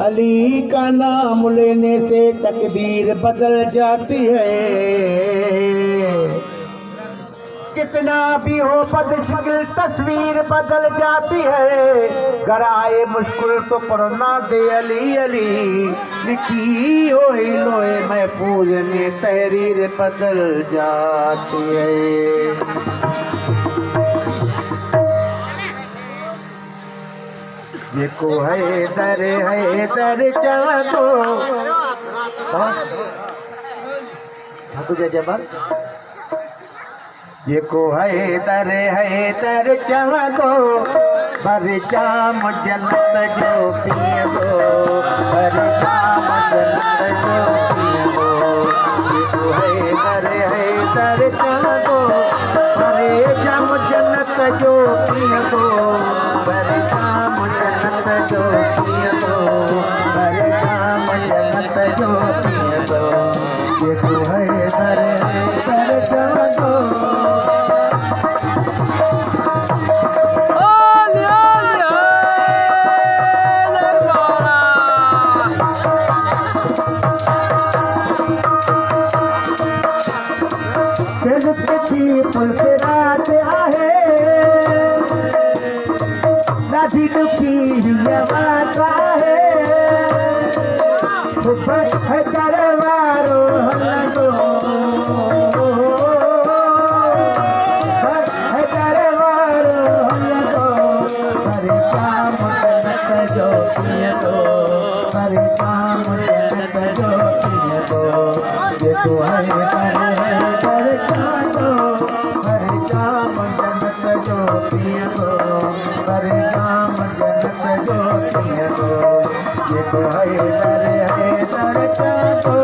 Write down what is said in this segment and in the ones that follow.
अली का नाम लेने से तकदीर बदल जाती है। कितना भी हो बदशक्ल तस्वीर बदल जाती है। गराए मुश्किल तो पढ़ना दे अली अली, लिखी हो लोहे महफूज में तहरीर बदल जाती है। ये को है दर चला तो तुझे जबर ये को है दर चला तो पर जाम जन्नत जो पिए दो, पर जाम जन्नत जो पिए दो। ये को है दर चला तो पर जाम जन्नत जो पिए दो, पर जाम जन्नत जो पिए दो, पर जाम जन्नत जो पिए दो। ये को है दर चला तो पुल पे रात आहे नदी डुबी आवाज आहे। है दरबारो हल्लो, है दरबारो हल्लो। हरे शाम जन्नत जो पिए दो, हरे शाम जन्नत जो पिए दो। ये तो है दर चला हरे शाम जन्नत जो पिए दो, हरे शाम जन्नत जो पिए दो। ये तो है दर चला तो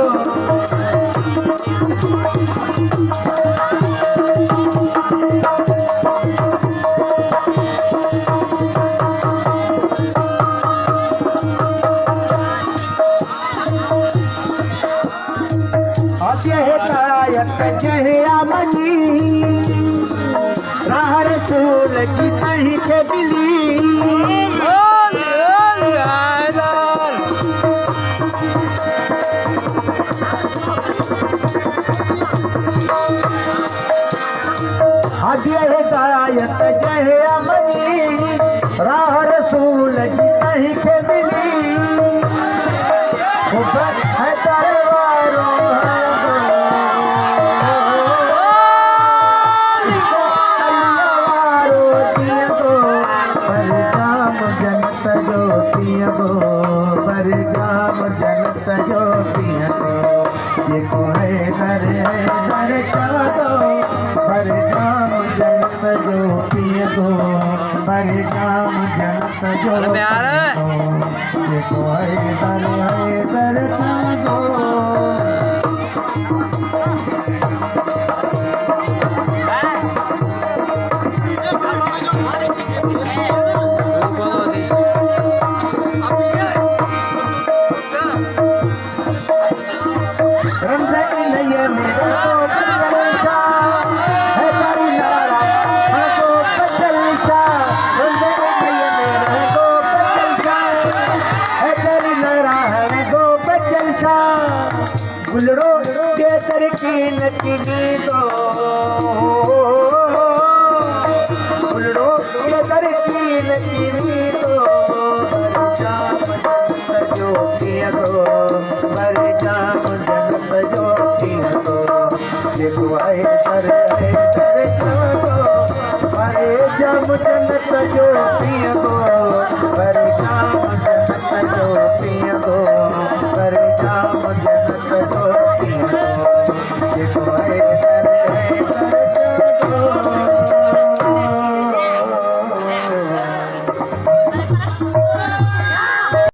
राह रसूल की नहीं के बिली। हदिया हिदायत जहे अमनी, राह रसूल की नहीं के बिली। है दरबारो पर जाम जन्नत जो पिए दो। ये को है दर चला दो, पर जाम जन्नत जो पिए दो, पर जाम जन्नत जो पिए दो। ये को है दर चला दो। गुलड़ो के तर की नचनी दो, गुलड़ो के तर की नचनी दो। पर जाम जन्नत जो पिए दो, पर जाम जन्नत जो पिए दो। ये को है दर चला दो, पर जाम जन्नत जो पिए